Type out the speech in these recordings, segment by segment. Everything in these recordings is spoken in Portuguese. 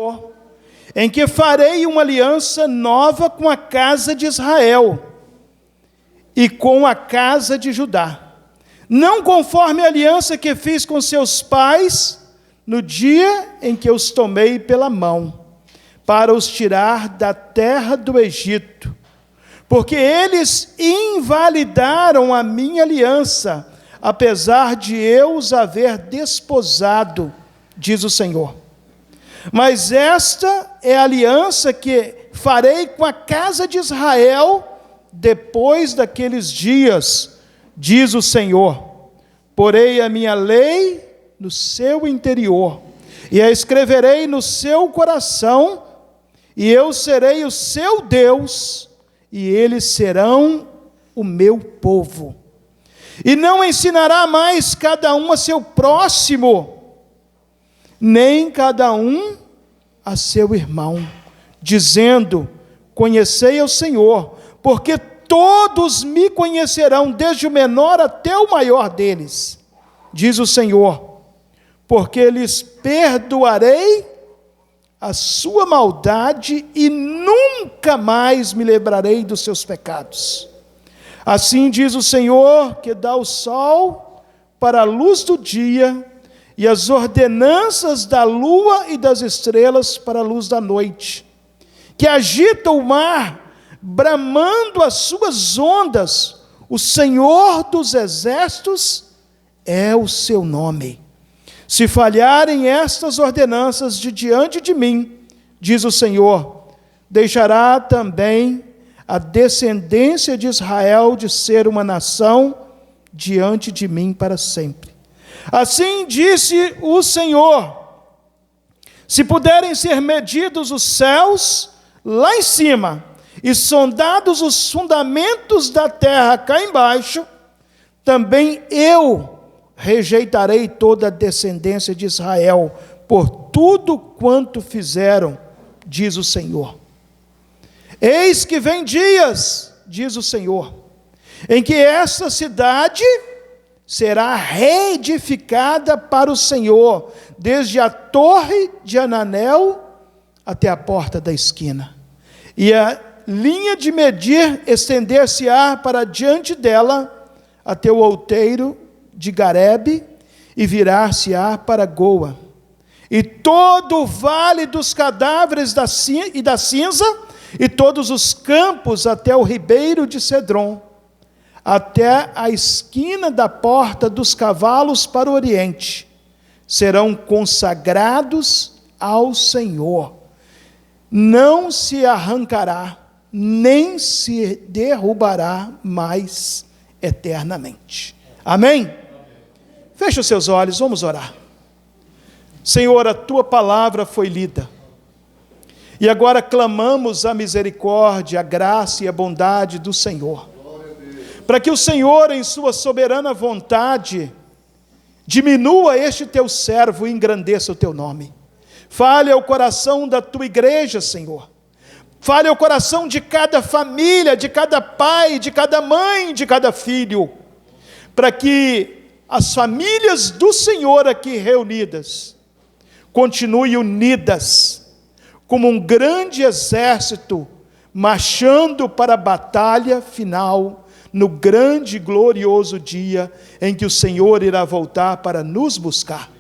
Senhor, em que farei uma aliança nova com a casa de Israel e com a casa de Judá, não conforme a aliança que fiz com seus pais no dia em que os tomei pela mão, para os tirar da terra do Egito, porque eles invalidaram a minha aliança, apesar de eu os haver desposado, diz o Senhor. Mas esta é a aliança que farei com a casa de Israel depois daqueles dias, diz o Senhor. Porei a minha lei no seu interior, e a escreverei no seu coração, e eu serei o seu Deus, e eles serão o meu povo. E não ensinará mais cada um a seu próximo, nem cada um a seu irmão, dizendo: conhecei ao Senhor, porque todos me conhecerão, desde o menor até o maior deles, diz o Senhor, porque lhes perdoarei a sua maldade e nunca mais me lembrarei dos seus pecados. Assim diz o Senhor, que dá o sol para a luz do dia, e as ordenanças da lua e das estrelas para a luz da noite, que agita o mar, bramando as suas ondas, o Senhor dos exércitos é o seu nome. Se falharem estas ordenanças de diante de mim, diz o Senhor, deixará também a descendência de Israel de ser uma nação diante de mim para sempre. Assim disse o Senhor: se puderem ser medidos os céus lá em cima, e sondados os fundamentos da terra cá embaixo, também eu rejeitarei toda a descendência de Israel, por tudo quanto fizeram, diz o Senhor. Eis que vem dias, diz o Senhor, em que esta cidade será reedificada para o Senhor, desde a torre de Ananel até a porta da esquina, e a linha de medir estender-se-á para diante dela até o outeiro de Garebe, e virar-se-á para Goa, e todo o vale dos cadáveres da cinza, e todos os campos até o ribeiro de Cedron, até a esquina da porta dos cavalos para o oriente, serão consagrados ao Senhor. Não se arrancará, nem se derrubará mais eternamente. Amém? Feche os seus olhos, vamos orar. Senhor, a tua palavra foi lida, e agora clamamos a misericórdia, a graça e a bondade do Senhor, para que o Senhor, em sua soberana vontade, diminua este teu servo e engrandeça o teu nome. Fale ao coração da tua igreja, Senhor. Fale ao coração de cada família, de cada pai, de cada mãe, de cada filho, para que as famílias do Senhor aqui reunidas continuem unidas, como um grande exército, marchando para a batalha final, no grande e glorioso dia em que o Senhor irá voltar para nos buscar.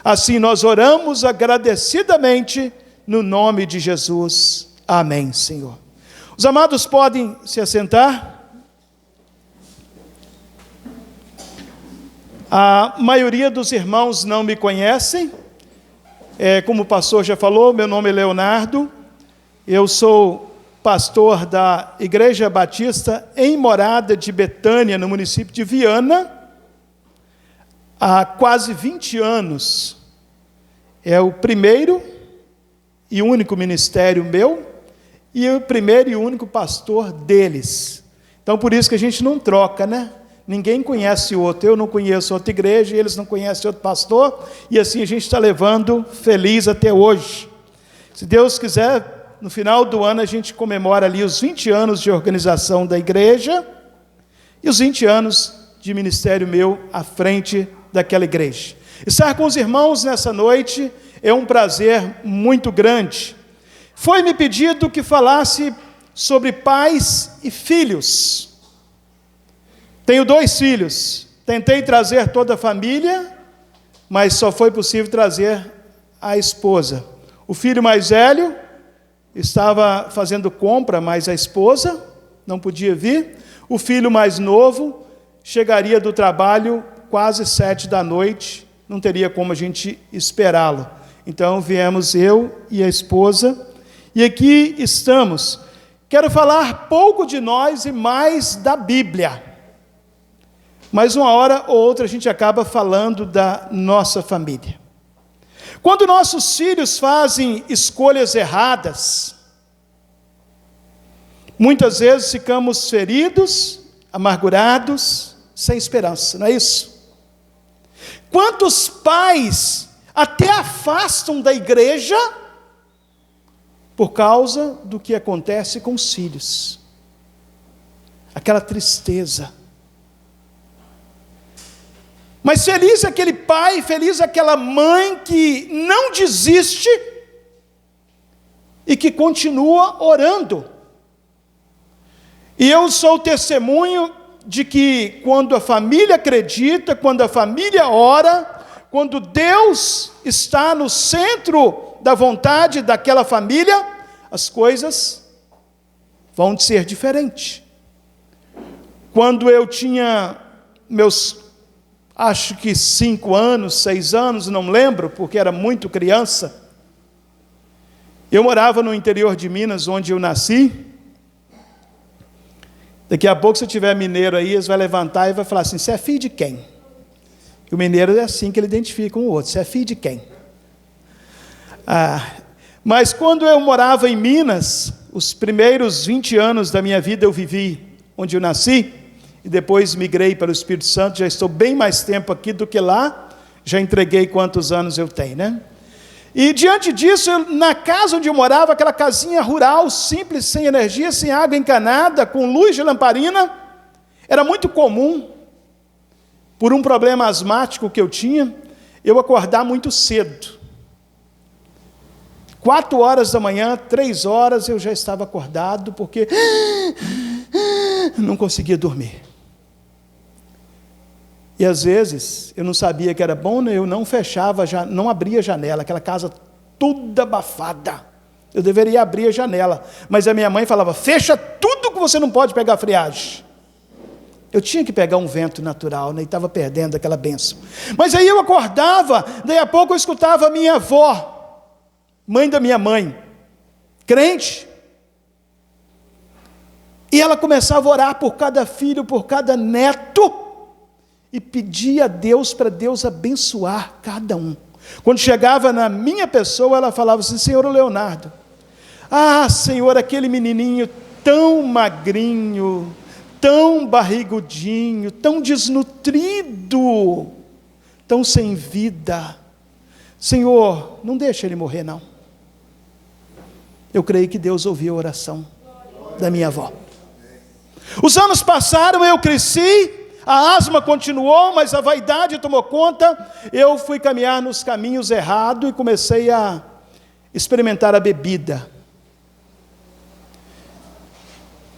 Assim nós oramos agradecidamente, no nome de Jesus. Amém, Senhor. Os amados podem se assentar. A maioria dos irmãos não me conhecem. Como o pastor já falou, meu nome é Leonardo. Eu sou pastor da Igreja Batista em Morada de Betânia, no município de Viana, há quase 20 anos. É o primeiro e único ministério meu, e o primeiro e único pastor deles. Então, por isso que a gente não troca, né? Ninguém conhece o outro. Eu não conheço outra igreja, eles não conhecem outro pastor, e assim a gente está levando feliz até hoje. Se Deus quiser, no final do ano a gente comemora ali os 20 anos de organização da igreja, e os 20 anos de ministério meu à frente daquela igreja. Estar com os irmãos nessa noite é um prazer muito grande. Foi-me pedido que falasse sobre pais e filhos. Tenho 2 filhos. Tentei trazer toda a família, mas só foi possível trazer a esposa. O filho mais velho estava fazendo compra, mas a esposa não podia vir. O filho mais novo chegaria do trabalho quase 19h, não teria como a gente esperá-lo. Então viemos eu e a esposa, e aqui estamos. Quero falar pouco de nós e mais da Bíblia. Mas uma hora ou outra a gente acaba falando da nossa família. Quando nossos filhos fazem escolhas erradas, muitas vezes ficamos feridos, amargurados, sem esperança, não é isso? Quantos pais até afastam da igreja por causa do que acontece com os filhos? Aquela tristeza. Mas feliz aquele pai, feliz aquela mãe que não desiste e que continua orando. E eu sou testemunho de que quando a família acredita, quando a família ora, quando Deus está no centro da vontade daquela família, as coisas vão ser diferentes. Quando eu tinha acho que 5 anos, 6 anos, não lembro, porque era muito criança, eu morava no interior de Minas, onde eu nasci. Daqui a pouco, se tiver mineiro aí, eles vão levantar e vai falar assim: você é filho de quem? E o mineiro é assim que ele identifica um outro: você é filho de quem? Mas quando eu morava em Minas, os primeiros 20 anos da minha vida eu vivi onde eu nasci, e depois migrei para o Espírito Santo. Já estou bem mais tempo aqui do que lá, já entreguei quantos anos eu tenho, né? E diante disso, na casa onde eu morava, aquela casinha rural, simples, sem energia, sem água encanada, com luz de lamparina, era muito comum, por um problema asmático que eu tinha, eu acordar muito cedo. 4 horas da manhã, 3 horas, eu já estava acordado, porque não conseguia dormir. E às vezes, eu não sabia que era bom, eu não fechava, não abria a janela, aquela casa toda abafada. Eu deveria abrir a janela, mas a minha mãe falava: fecha tudo que você não pode pegar friagem. Eu tinha que pegar um vento natural, né, e estava perdendo aquela bênção. Mas aí eu acordava, daí a pouco eu escutava a minha avó, mãe da minha mãe, crente, e ela começava a orar por cada filho, por cada neto, e pedia a Deus para Deus abençoar cada um. Quando chegava na minha pessoa, ela falava assim: Senhor Leonardo, Senhor, aquele menininho tão magrinho, tão barrigudinho, tão desnutrido, tão sem vida, Senhor, não deixa ele morrer não. Eu creio que Deus ouviu a oração da minha avó. Os anos passaram, eu cresci, a asma continuou, mas a vaidade tomou conta. Eu fui caminhar nos caminhos errados e comecei a experimentar a bebida.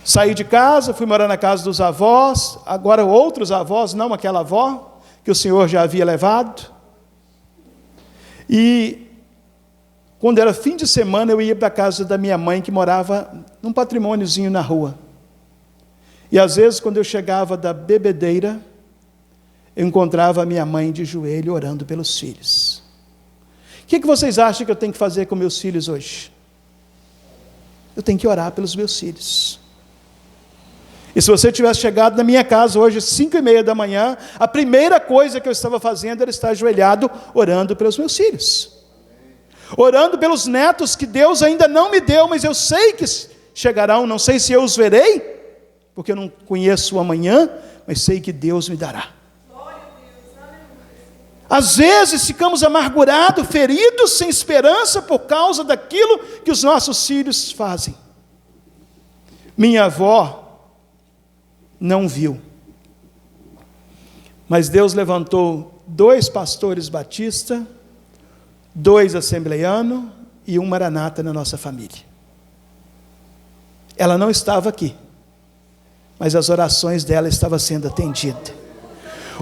Saí de casa, fui morar na casa dos avós, agora outros avós, não aquela avó que o Senhor já havia levado. E quando era fim de semana, eu ia para a casa da minha mãe, que morava num patrimôniozinho na rua. E às vezes, quando eu chegava da bebedeira, eu encontrava a minha mãe de joelho orando pelos filhos. O que vocês acham que eu tenho que fazer com meus filhos hoje? Eu tenho que orar pelos meus filhos. E se você tivesse chegado na minha casa hoje, às 5h30 da manhã, a primeira coisa que eu estava fazendo era estar ajoelhado, orando pelos meus filhos. Orando pelos netos que Deus ainda não me deu, mas eu sei que chegarão, não sei se eu os verei, porque eu não conheço o amanhã, mas sei que Deus me dará. Às vezes ficamos amargurados, feridos, sem esperança, por causa daquilo que os nossos filhos fazem. Minha avó não viu, mas Deus levantou 2 pastores batistas, 2 assembleianos e 1 maranata na nossa família. Ela não estava aqui, mas as orações dela estavam sendo atendidas.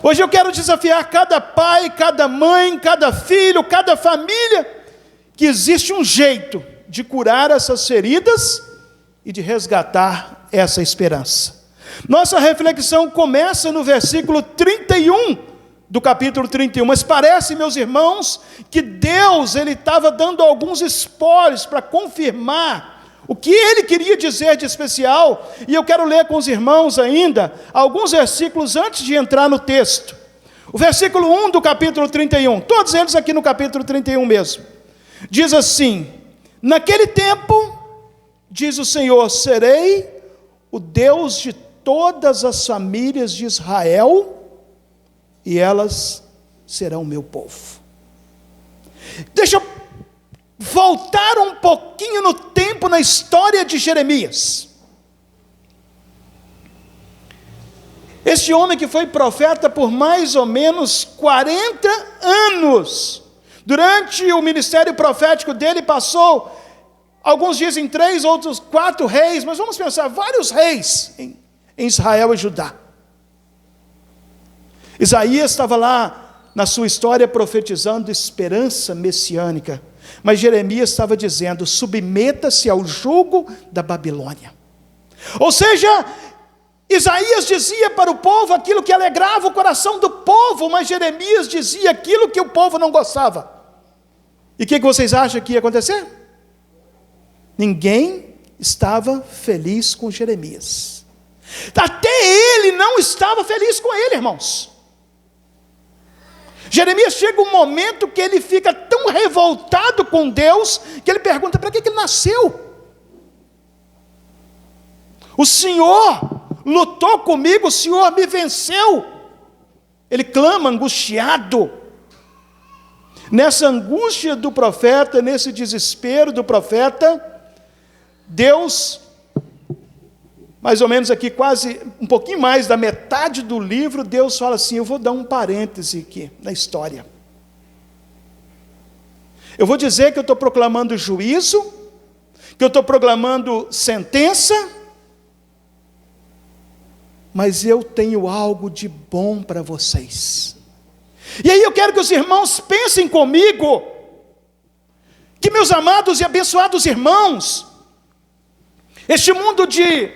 Hoje eu quero desafiar cada pai, cada mãe, cada filho, cada família, que existe um jeito de curar essas feridas e de resgatar essa esperança. Nossa reflexão começa no versículo 31 do capítulo 31, mas parece, meus irmãos, que Deus ele estava dando alguns spoilers para confirmar o que ele queria dizer de especial, e eu quero ler com os irmãos ainda alguns versículos antes de entrar no texto. O versículo 1 do capítulo 31, todos eles aqui no capítulo 31 mesmo, diz assim: naquele tempo, diz o Senhor, serei o Deus de todas as famílias de Israel, e elas serão meu povo. Deixa eu voltar um pouquinho no tempo, na história de Jeremias. Este homem que foi profeta por mais ou menos 40 anos, durante o ministério profético dele, passou, alguns dizem 3, outros 4 reis, mas vamos pensar, vários reis em Israel e Judá. Isaías estava lá na sua história profetizando esperança messiânica, mas Jeremias estava dizendo: submeta-se ao jugo da Babilônia. Ou seja, Isaías dizia para o povo aquilo que alegrava o coração do povo, mas Jeremias dizia aquilo que o povo não gostava. E o que vocês acham que ia acontecer? Ninguém estava feliz com Jeremias. Até ele não estava feliz com ele, irmãos. Jeremias chega um momento que ele fica tão revoltado com Deus, que ele pergunta: para que ele nasceu? O Senhor lutou comigo, o Senhor me venceu. Ele clama angustiado. Nessa angústia do profeta, nesse desespero do profeta, Deus, mais ou menos aqui, quase um pouquinho mais da metade do livro, Deus fala assim: eu vou dar um parêntese aqui na história. Eu vou dizer que eu estou proclamando juízo, que eu estou proclamando sentença, mas eu tenho algo de bom para vocês. E aí eu quero que os irmãos pensem comigo, que meus amados e abençoados irmãos, este mundo de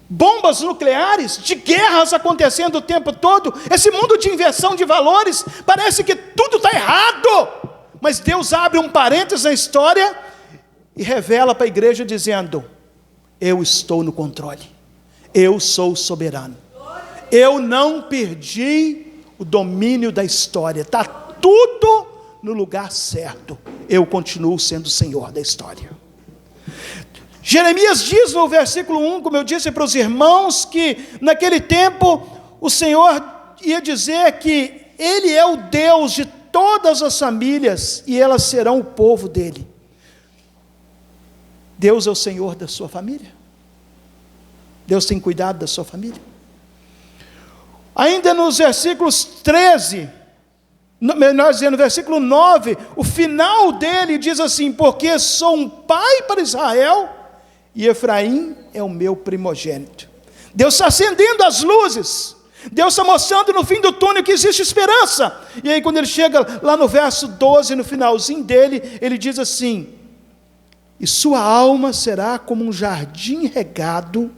bombas nucleares, de guerras acontecendo o tempo todo, esse mundo de inversão de valores, parece que tudo está errado, mas Deus abre um parênteses na história e revela para a igreja dizendo: eu estou no controle, eu sou soberano, eu não perdi o domínio da história, está tudo no lugar certo, eu continuo sendo o Senhor da história. Jeremias diz no versículo 1, como eu disse para os irmãos, que naquele tempo o Senhor ia dizer que Ele é o Deus de todas as famílias e elas serão o povo dEle. Deus é o Senhor da sua família? Deus tem cuidado da sua família? Ainda nos versículos 13, melhor dizendo, no versículo 9, o final dele diz assim: porque sou um pai para Israel, e Efraim é o meu primogênito. Deus está acendendo as luzes, Deus está mostrando no fim do túnel que existe esperança. E aí quando ele chega lá no verso 12, no finalzinho dele, ele diz assim: e sua alma será como um jardim regado,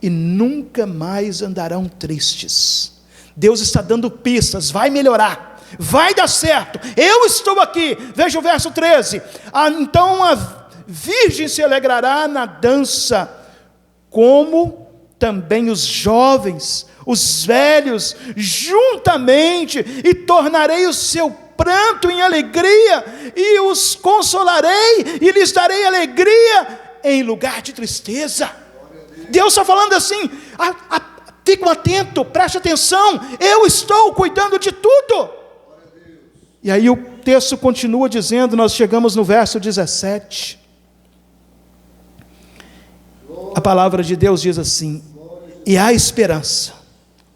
e nunca mais andarão tristes. Deus está dando pistas, vai melhorar, vai dar certo, eu estou aqui. Veja o verso 13: então a virgem se alegrará na dança, como também os jovens, os velhos, juntamente, e tornarei o seu pranto em alegria, e os consolarei, e lhes darei alegria em lugar de tristeza. Deus está falando assim: fiquem atentos, preste atenção, eu estou cuidando de tudo. E aí o texto continua dizendo, nós chegamos no verso 17, a palavra de Deus diz assim: e há esperança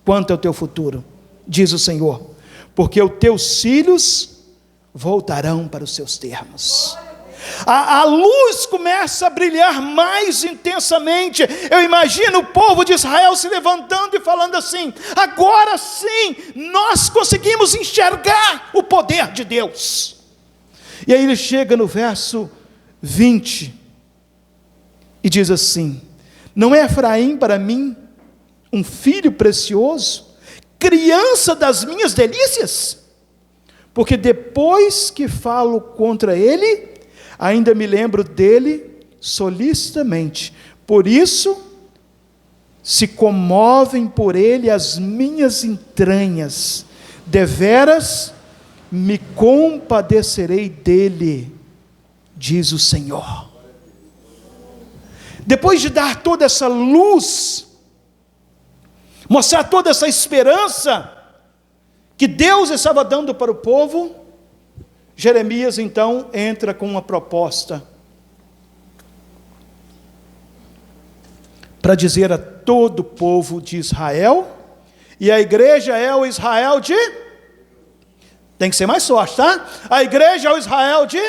quanto ao teu futuro, diz o Senhor, porque os teus filhos voltarão para os seus termos. A luz começa a brilhar mais intensamente. Eu imagino o povo de Israel se levantando e falando assim: agora sim, nós conseguimos enxergar o poder de Deus. E aí ele chega no verso 20 e diz assim: não é Efraim para mim um filho precioso, criança das minhas delícias? Porque depois que falo contra ele, ainda me lembro dele solicitamente. Por isso, se comovem por ele as minhas entranhas. Deveras me compadecerei dele, diz o Senhor. Depois de dar toda essa luz, mostrar toda essa esperança que Deus estava dando para o povo, Jeremias então entra com uma proposta para dizer a todo o povo de Israel, e a igreja é o Israel de... tem que ser mais forte, tá? A igreja é o Israel de...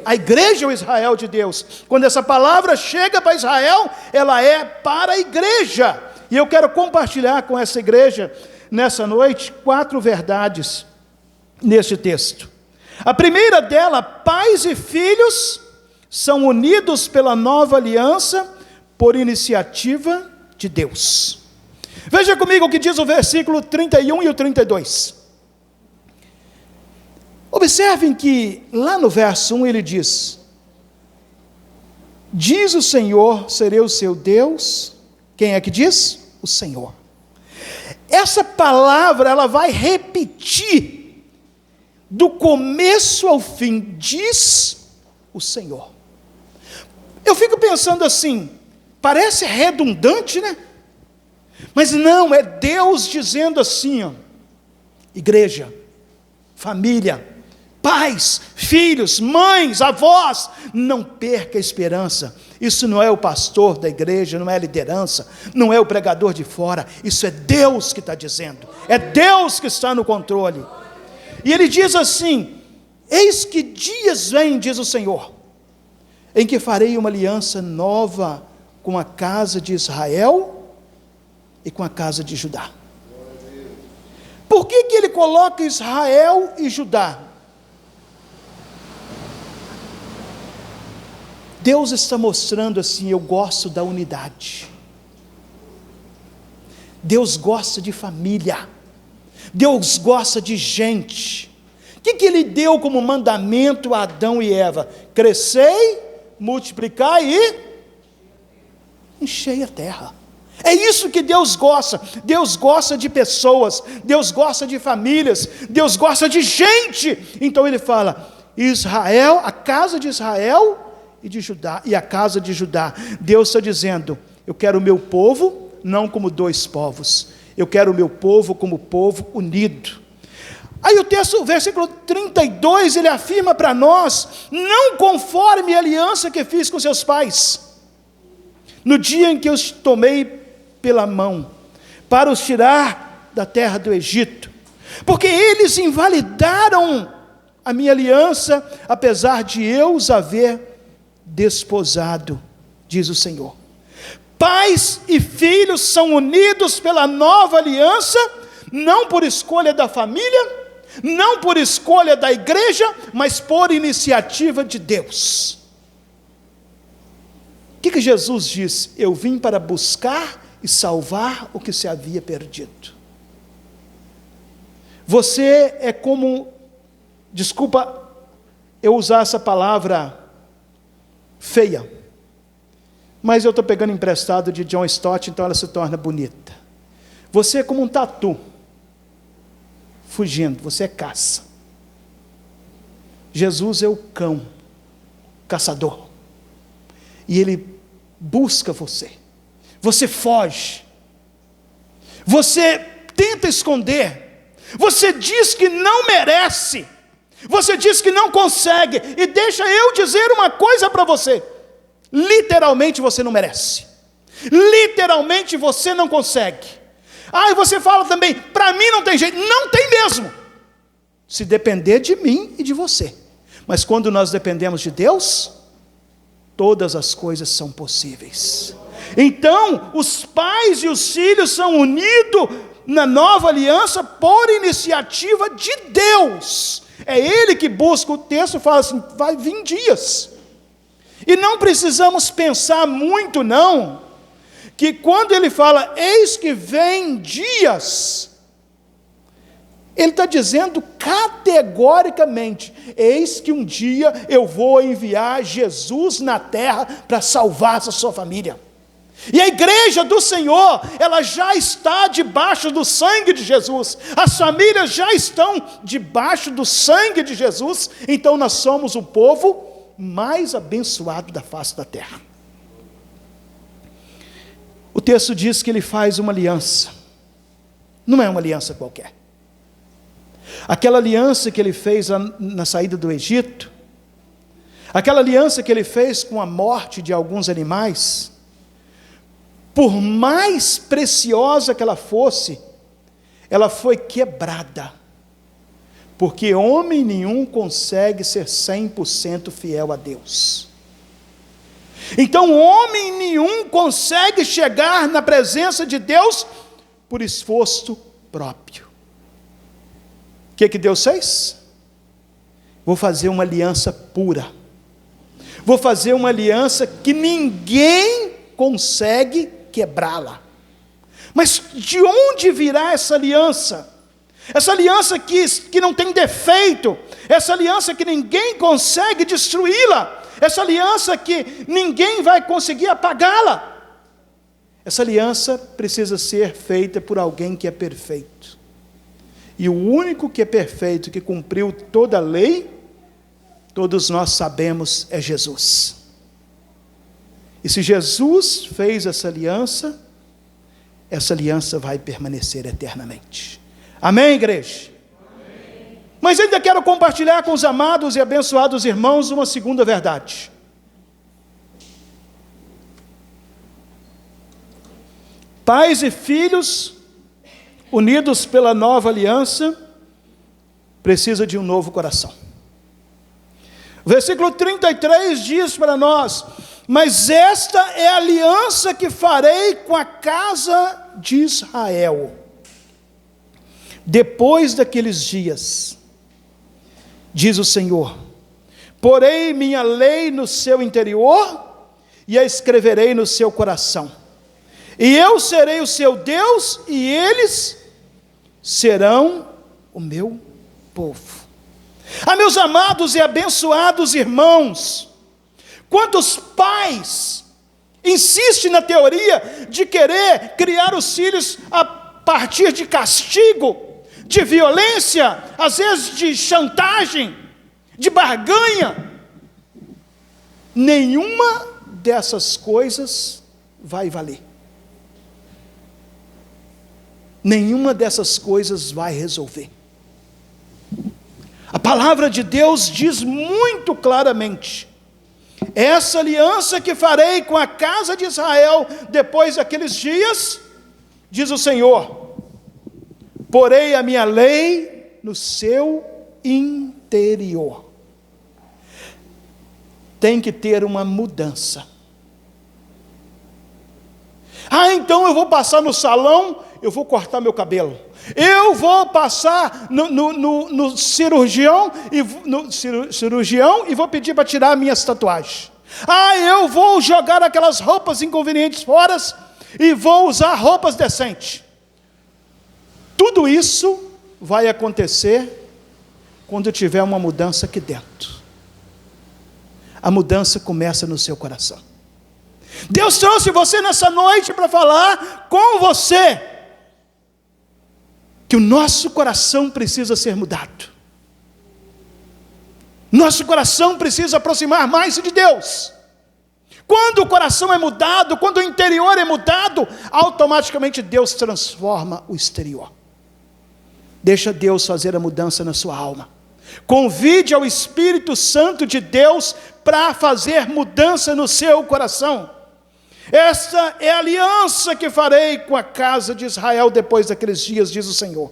a igreja é o Israel de Deus. Quando essa palavra chega para Israel, ela é para a igreja. E eu quero compartilhar com essa igreja, nessa noite, 4 verdades neste texto. A primeira dela: pais e filhos são unidos pela nova aliança por iniciativa de Deus. Veja comigo o que diz o versículo 31 e o 32. Observem que lá no verso 1 ele diz: diz o Senhor, serei o seu Deus. Quem é que diz? O Senhor. Essa palavra ela vai repetir do começo ao fim, diz o Senhor. Eu fico pensando assim, parece redundante, né? Mas não, é Deus dizendo assim, ó: igreja, família, pais, filhos, mães, avós, não perca a esperança. Isso não é o pastor da igreja, não é a liderança, não é o pregador de fora, isso é Deus que está dizendo, é Deus que está no controle. E ele diz assim: eis que dias vêm, diz o Senhor, em que farei uma aliança nova com a casa de Israel e com a casa de Judá. Por que ele coloca Israel e Judá? Deus está mostrando assim: eu gosto da unidade. Deus gosta de família. Deus gosta de gente. O que ele deu como mandamento a Adão e Eva? Crescei, multiplicai e enchei a terra. É isso que Deus gosta. Deus gosta de pessoas, Deus gosta de famílias, Deus gosta de gente. Então ele fala: Israel, a casa de Israel e de Judá, e a casa de Judá. Deus está dizendo: eu quero o meu povo não como 2 povos, eu quero o meu povo como povo unido. Aí o texto, o versículo 32, ele afirma para nós: não conforme a aliança que fiz com seus pais, no dia em que os tomei pela mão, para os tirar da terra do Egito, porque eles invalidaram a minha aliança, apesar de eu os haver desposado, diz o Senhor. Pais e filhos são unidos pela nova aliança, não por escolha da família, não por escolha da igreja, mas por iniciativa de Deus. O que Jesus diz? Eu vim para buscar e salvar o que se havia perdido. Você é como, desculpa eu usar essa palavra feia, mas eu estou pegando emprestado de John Stott, então ela se torna bonita. Você é como um tatu, fugindo, você é caça. Jesus é o cão, caçador, e ele busca você. Você foge, você tenta esconder, você diz que não merece, você diz que não consegue, e deixa eu dizer uma coisa para você: literalmente você não merece, literalmente você não consegue. E você fala também: para mim não tem jeito. Não tem mesmo. se depender de mim e de você. Mas quando nós dependemos de Deus, todas as coisas são possíveis. Então, os pais e os filhos são unidos na nova aliança por iniciativa de Deus. É Ele que busca. O texto fala assim, vai vir dias. E não precisamos pensar muito não, que quando ele fala, eis que vem dias, ele está dizendo categoricamente, eis que um dia eu vou enviar Jesus na terra para salvar a sua família. E a igreja do Senhor, ela já está debaixo do sangue de Jesus, as famílias já estão debaixo do sangue de Jesus, então nós somos o povo mais abençoado da face da terra. O texto diz que ele faz uma aliança, não é uma aliança qualquer. Aquela aliança que ele fez na saída do Egito, aquela aliança que ele fez com a morte de alguns animais, por mais preciosa que ela fosse, ela foi quebrada, porque homem nenhum consegue ser 100% fiel a Deus. Então homem nenhum consegue chegar na presença de Deus por esforço próprio. O que Deus fez? Vou fazer uma aliança pura, vou fazer uma aliança que ninguém consegue quebrá-la. Mas de onde virá essa aliança? Essa aliança que não tem defeito, essa aliança que ninguém consegue destruí-la, essa aliança que ninguém vai conseguir apagá-la. Essa aliança precisa ser feita por alguém que é perfeito. E o único que é perfeito, que cumpriu toda a lei, todos nós sabemos, é Jesus. E se Jesus fez essa aliança vai permanecer eternamente. Amém, igreja? Amém. Mas ainda quero compartilhar com os amados e abençoados irmãos uma segunda verdade. Pais e filhos, unidos pela nova aliança, precisa de um novo coração. O versículo 33 diz para nós, mas esta é a aliança que farei com a casa de Israel. Depois daqueles dias, diz o Senhor, porei minha lei no seu interior e a escreverei no seu coração. E eu serei o seu Deus e eles serão o meu povo. Meus amados e abençoados irmãos, quantos pais insistem na teoria de querer criar os filhos a partir de castigo, de violência, às vezes de chantagem, de barganha. Nenhuma dessas coisas vai valer. Nenhuma dessas coisas vai resolver. A palavra de Deus diz muito claramente, essa aliança que farei com a casa de Israel depois daqueles dias, diz o Senhor, porei a minha lei no seu interior. Tem que ter uma mudança. Então eu vou passar no salão, eu vou cortar meu cabelo. Eu vou passar no cirurgião e vou pedir para tirar minhas tatuagens. Eu vou jogar aquelas roupas inconvenientes fora e vou usar roupas decentes. Tudo isso vai acontecer quando tiver uma mudança aqui dentro. A mudança começa no seu coração. Deus trouxe você nessa noite para falar com você que o nosso coração precisa ser mudado. Nosso coração precisa aproximar mais de Deus. Quando o coração é mudado, quando o interior é mudado, automaticamente Deus transforma o exterior. Deixa Deus fazer a mudança na sua alma. Convide ao Espírito Santo de Deus para fazer mudança no seu coração. Esta é a aliança que farei com a casa de Israel depois daqueles dias, diz o Senhor.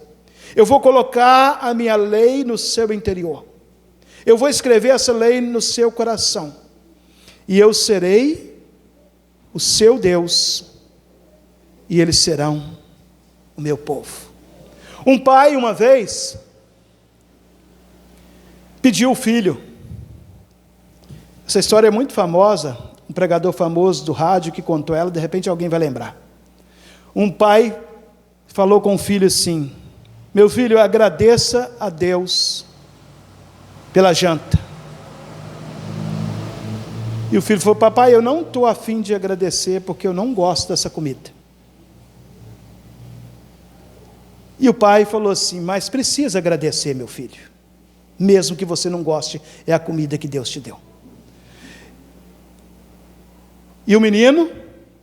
Eu vou colocar a minha lei no seu interior. Eu vou escrever essa lei no seu coração. E eu serei o seu Deus, e eles serão o meu povo. Um pai, uma vez, pediu o filho. Essa história é muito famosa, um pregador famoso do rádio que contou ela, de repente alguém vai lembrar. Um pai falou com o filho assim: meu filho, agradeça a Deus pela janta. E o filho falou: papai, eu não estou a fim de agradecer, porque eu não gosto dessa comida. E o pai falou assim: mas precisa agradecer, meu filho, mesmo que você não goste, é a comida que Deus te deu. E o menino,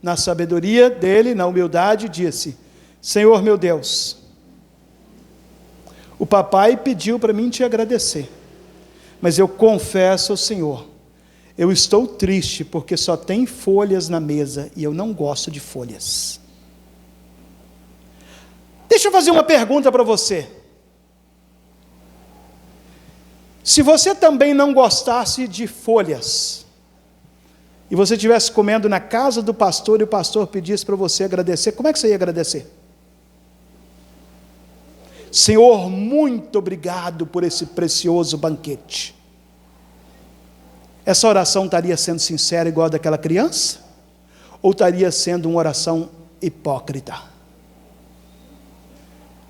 na sabedoria dele, na humildade, disse: Senhor meu Deus, o papai pediu para mim te agradecer, mas eu confesso ao Senhor, eu estou triste porque só tem folhas na mesa e eu não gosto de folhas. Deixa eu fazer uma pergunta para você. Se você também não gostasse de folhas, e você estivesse comendo na casa do pastor, e o pastor pedisse para você agradecer, como é que você ia agradecer? Senhor, muito obrigado por esse precioso banquete. Essa oração estaria sendo sincera igual a daquela criança? Ou estaria sendo uma oração hipócrita?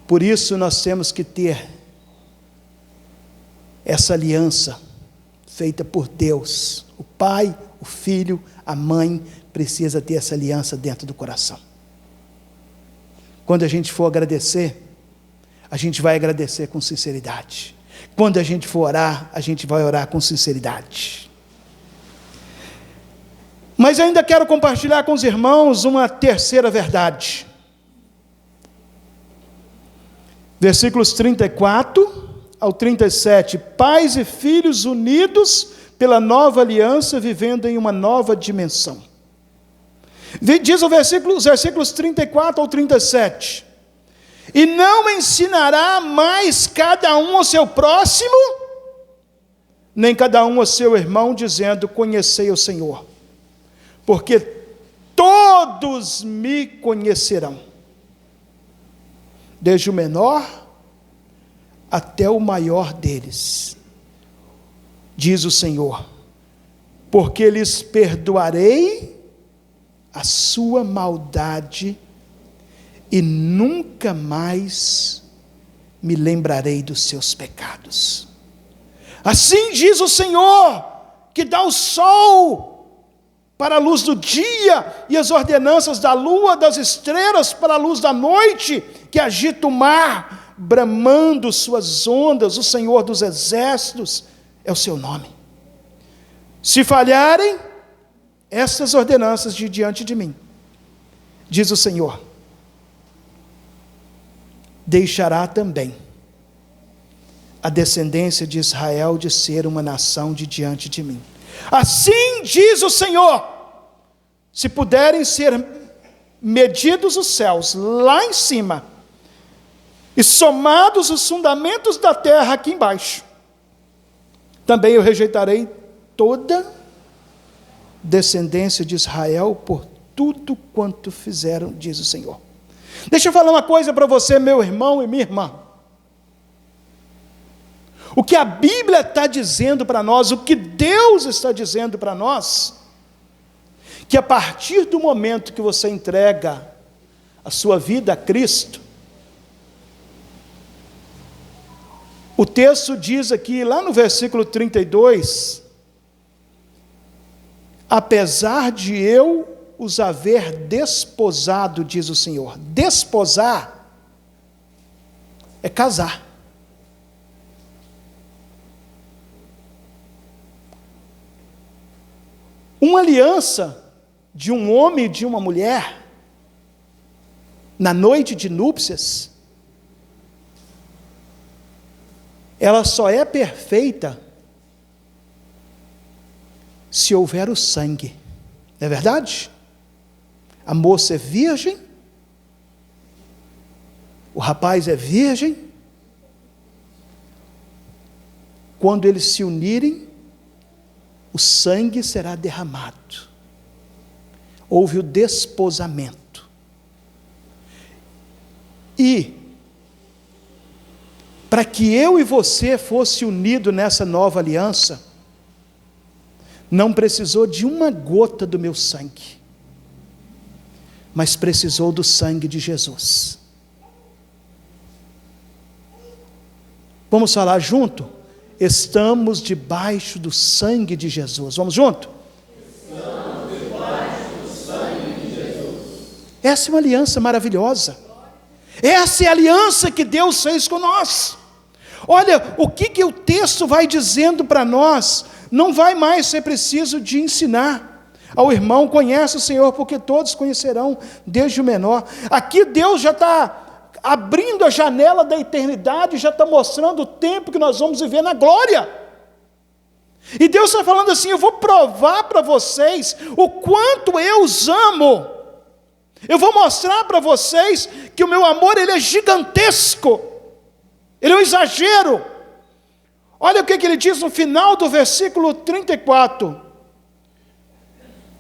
Por isso nós temos que ter essa aliança feita por Deus. O Pai, o Filho, a Mãe, precisa ter essa aliança dentro do coração. Quando a gente for agradecer, a gente vai agradecer com sinceridade. Quando a gente for orar, a gente vai orar com sinceridade. Mas ainda quero compartilhar com os irmãos uma terceira verdade. Versículos 34 ao 37. Pais e filhos unidos pela nova aliança, vivendo em uma nova dimensão. Diz os versículos 34 ao 37. E não ensinará mais cada um ao seu próximo, nem cada um ao seu irmão, dizendo: conhecei o Senhor, porque todos me conhecerão, desde o menor até o maior deles, diz o Senhor, porque lhes perdoarei a sua maldade e nunca mais me lembrarei dos seus pecados. Assim diz o Senhor, que dá o sol para a luz do dia e as ordenanças da lua, das estrelas para a luz da noite, que agita o mar, bramando suas ondas. O Senhor dos exércitos é o seu nome. Se falharem essas ordenanças de diante de mim, diz o Senhor, deixará também a descendência de Israel de ser uma nação de diante de mim. Assim diz o Senhor, se puderem ser medidos os céus lá em cima, e somados os fundamentos da terra aqui embaixo, também eu rejeitarei toda descendência de Israel por tudo quanto fizeram, diz o Senhor. Deixa eu falar uma coisa para você, meu irmão e minha irmã. O que a Bíblia está dizendo para nós, o que Deus está dizendo para nós, que a partir do momento que você entrega a sua vida a Cristo, o texto diz aqui, lá no versículo 32, apesar de eu os haver desposado, diz o Senhor. Desposar é casar. Uma aliança de um homem e de uma mulher, na noite de núpcias, ela só é perfeita se houver o sangue. Não é verdade? A moça é virgem, o rapaz é virgem, quando eles se unirem, o sangue será derramado. Houve o desposamento. E, para que eu e você fosse unido nessa nova aliança, não precisou de uma gota do meu sangue, mas precisou do sangue de Jesus. Vamos falar junto? Estamos debaixo do sangue de Jesus. Vamos junto? Estamos debaixo do sangue de Jesus. Essa é uma aliança maravilhosa. Essa é a aliança que Deus fez com nós. Olha, o que o texto vai dizendo para nós, não vai mais ser preciso de ensinar ao irmão: conhece o Senhor, porque todos conhecerão, desde o menor. Aqui Deus já está abrindo a janela da eternidade, já está mostrando o tempo que nós vamos viver na glória. E Deus está falando assim: eu vou provar para vocês o quanto eu os amo. Eu vou mostrar para vocês que o meu amor, ele é gigantesco, ele é um exagero. Olha o que ele diz no final do versículo 34.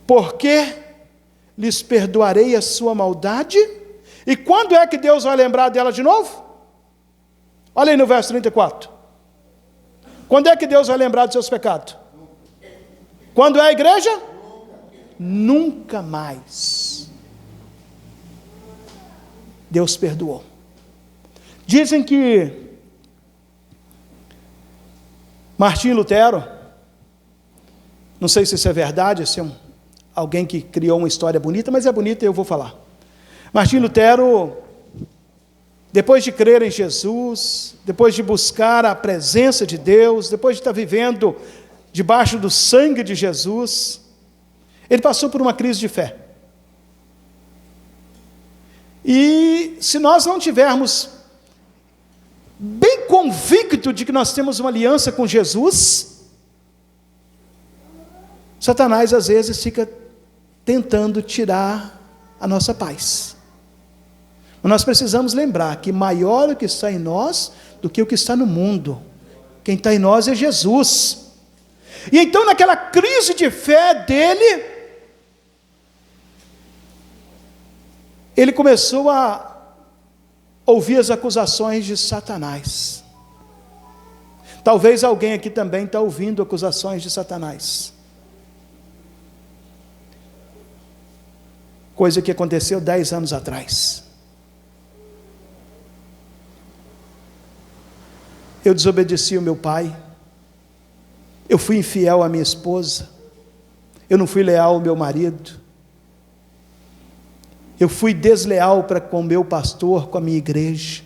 Porque lhes perdoarei a sua maldade. E quando é que Deus vai lembrar dela de novo? Olha aí no verso 34. Quando é que Deus vai lembrar dos seus pecados? Quando é a igreja? Nunca mais. Deus perdoou. Dizem que Martim Lutero, não sei se isso é verdade, esse é alguém que criou uma história bonita, mas é bonita e eu vou falar. Martim Lutero, depois de crer em Jesus, depois de buscar a presença de Deus, depois de estar vivendo debaixo do sangue de Jesus, ele passou por uma crise de fé. E se nós não tivermos bem convicto de que nós temos uma aliança com Jesus, Satanás às vezes fica tentando tirar a nossa paz. Mas nós precisamos lembrar que maior o que está em nós do que o que está no mundo. Quem está em nós é Jesus. E então, naquela crise de fé dele, ele começou a ouvir as acusações de Satanás. Talvez alguém aqui também está ouvindo acusações de Satanás. Coisa que aconteceu 10 anos atrás. Eu desobedeci o meu pai. Eu fui infiel à minha esposa. Eu não fui leal ao meu marido. Eu fui desleal para com o meu pastor, com a minha igreja.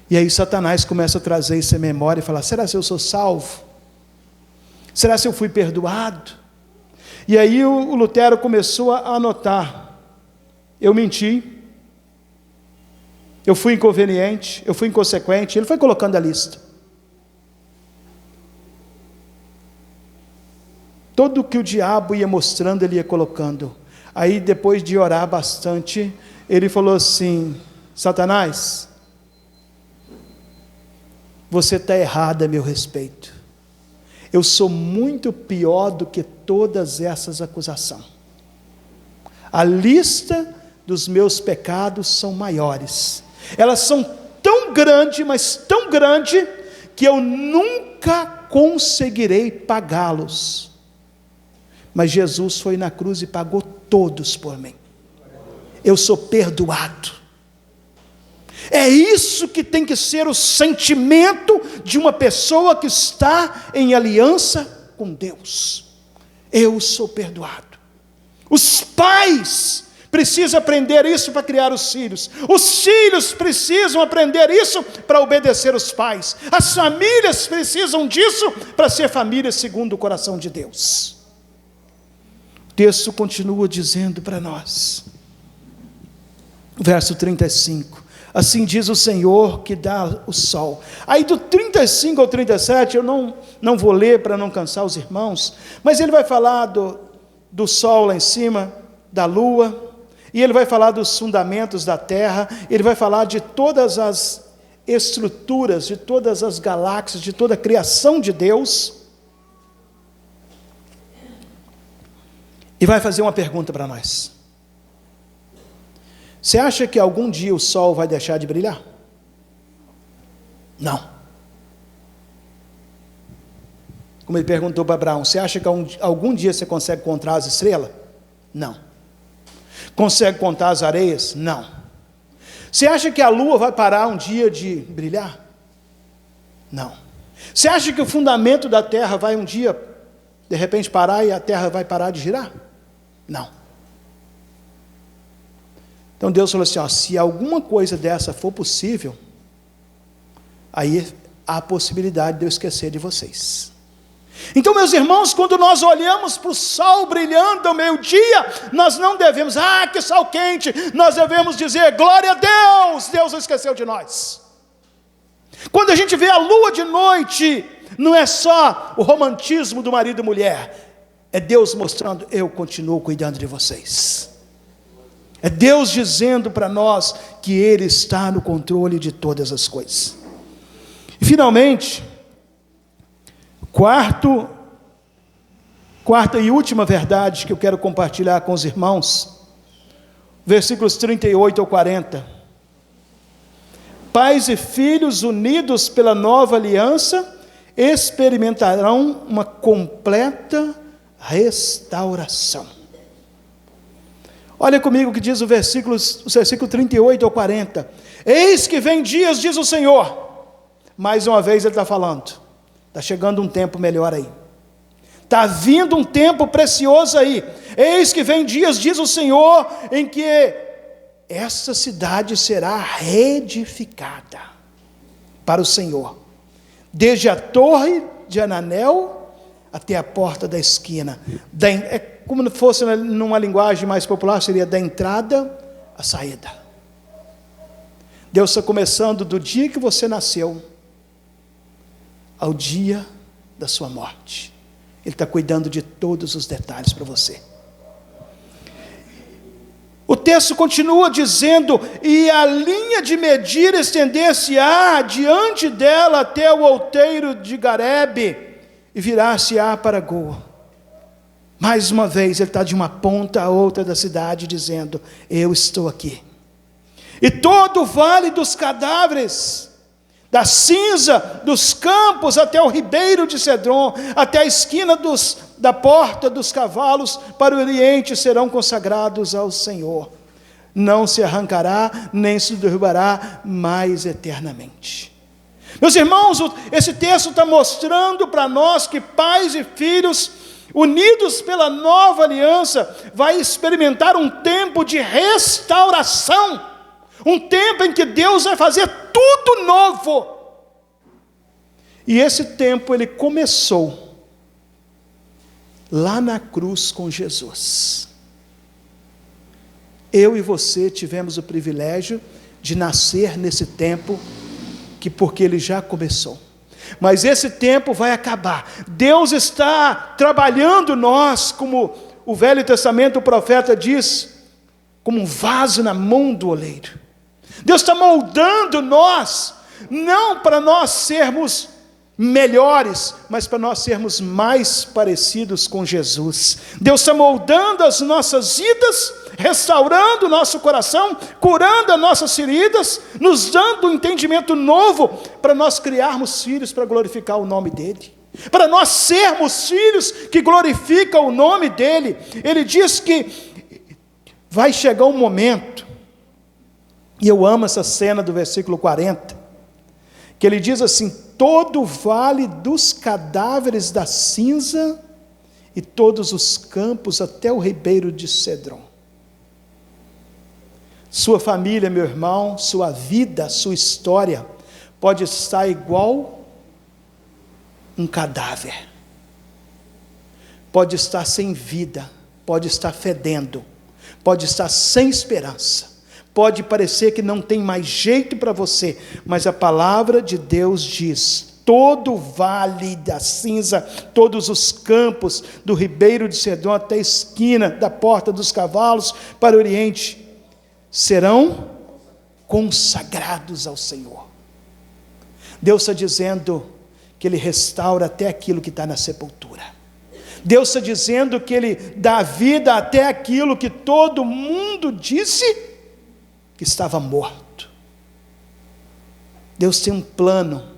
E aí Satanás começa a trazer isso à memória e falar: será se eu sou salvo? Será se eu fui perdoado? E aí o Lutero começou a anotar: eu menti, eu fui inconveniente, eu fui inconsequente. Ele foi colocando a lista. Tudo que o diabo ia mostrando, ele ia colocando. Aí, depois de orar bastante, ele falou assim: Satanás, você está errado a meu respeito. Eu sou muito pior do que todas essas acusações. A lista dos meus pecados são maiores. Elas são tão grandes, mas tão grandes, que eu nunca conseguirei pagá-los. Mas Jesus foi na cruz e pagou todos por mim. Eu sou perdoado. É isso que tem que ser o sentimento de uma pessoa que está em aliança com Deus. Eu sou perdoado. Os pais precisam aprender isso para criar os filhos. Os filhos precisam aprender isso para obedecer os pais. As famílias precisam disso para ser famílias segundo o coração de Deus. O texto continua dizendo para nós, verso 35, assim diz o Senhor que dá o sol. Aí do 35 ao 37, eu não vou ler para não cansar os irmãos, mas ele vai falar do sol lá em cima, da lua, e ele vai falar dos fundamentos da terra, ele vai falar de todas as estruturas, de todas as galáxias, de toda a criação de Deus, e vai fazer uma pergunta para nós. Você acha que algum dia o sol vai deixar de brilhar? Não. Como ele perguntou para Abraão, você acha que algum dia você consegue contar as estrelas? Não. Consegue contar as areias? Não. Você acha que a lua vai parar um dia de brilhar? Não. Você acha que o fundamento da terra vai um dia, de repente, parar e a terra vai parar de girar? Não. Então Deus falou assim, ó, se alguma coisa dessa for possível, aí há a possibilidade de eu esquecer de vocês. Então, meus irmãos, quando nós olhamos para o sol brilhando ao meio-dia, nós não devemos, que sol quente, nós devemos dizer, glória a Deus, Deus não esqueceu de nós. Quando a gente vê a lua de noite, não é só o romantismo do marido e mulher, é Deus mostrando, eu continuo cuidando de vocês. É Deus dizendo para nós que Ele está no controle de todas as coisas. E finalmente, quarta e última verdade que eu quero compartilhar com os irmãos, versículos 38 ao 40. Pais e filhos unidos pela nova aliança experimentarão uma completa restauração. Olha comigo o que diz o versículo 38 ao 40. Eis que vem dias, diz o Senhor. Mais uma vez ele está falando. Está chegando um tempo melhor aí. Está vindo um tempo precioso aí. Eis que vem dias, diz o Senhor, em que essa cidade será reedificada para o Senhor. Desde a torre de Hananel até a porta da esquina. É como se fosse numa linguagem mais popular, seria da entrada à saída. Deus está começando do dia que você nasceu ao dia da sua morte. Ele está cuidando de todos os detalhes para você. O texto continua dizendo, e a linha de medir estender-se-á diante dela até o outeiro de Garebe, e virar-se-á para Goa. Mais uma vez, ele está de uma ponta a outra da cidade, dizendo, eu estou aqui. E todo o vale dos cadáveres, da cinza dos campos até o ribeiro de Cedron, até a esquina da porta dos cavalos, para o oriente serão consagrados ao Senhor. Não se arrancará, nem se derrubará mais eternamente. Meus irmãos, esse texto está mostrando para nós que pais e filhos, unidos pela nova aliança, vai experimentar um tempo de restauração. Um tempo em que Deus vai fazer tudo novo. E esse tempo ele começou lá na cruz com Jesus. Eu e você tivemos o privilégio de nascer nesse tempo, porque ele já começou. Mas esse tempo vai acabar. Deus está trabalhando nós, como o Velho Testamento, o profeta diz, como um vaso na mão do oleiro. Deus está moldando nós, não para nós sermos melhores, mas para nós sermos mais parecidos com Jesus. Deus está moldando as nossas vidas, restaurando o nosso coração, curando as nossas feridas, nos dando um entendimento novo, para nós criarmos filhos para glorificar o nome dEle. Para nós sermos filhos que glorificam o nome dEle. Ele diz que vai chegar um momento, e eu amo essa cena do versículo 40, que ele diz assim, todo o vale dos cadáveres da cinza, e todos os campos até o ribeiro de Cedron. Sua família, meu irmão, sua vida, sua história, pode estar igual um cadáver, pode estar sem vida, pode estar fedendo, pode estar sem esperança, pode parecer que não tem mais jeito para você, mas a palavra de Deus diz, todo o vale da cinza, todos os campos, do ribeiro de Cedron até a esquina da porta dos cavalos, para o oriente, serão consagrados ao Senhor. Deus está dizendo que Ele restaura até aquilo que está na sepultura. Deus está dizendo que Ele dá vida até aquilo que todo mundo disse que estava morto. Deus tem um plano